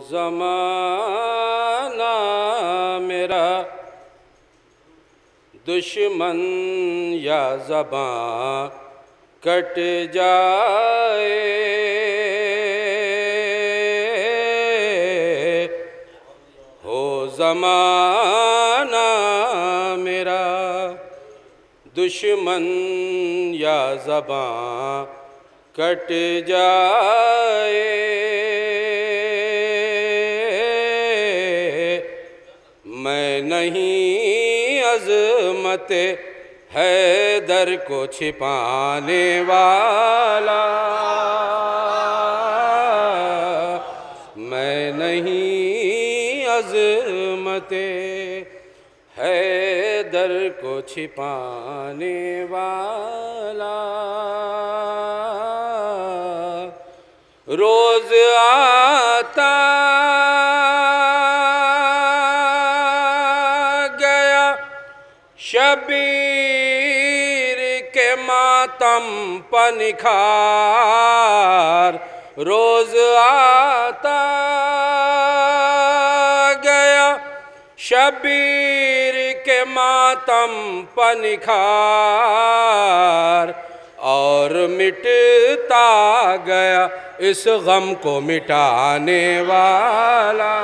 ज़माना मेरा दुश्मन या ज़बां कट जाए, हो ज़माना मेरा दुश्मन या ज़बां कट जाए। मैं नहीं अज़मत हैदर को छिपाने वाला, मैं नहीं अज़मत हैदर को छिपाने वाला। रोज़ आता गया शबीर के मातम पर निखार, रोज़ आता गया शबीर के मातम पर निखार, और मिटता गया इस गम को मिटाने वाला।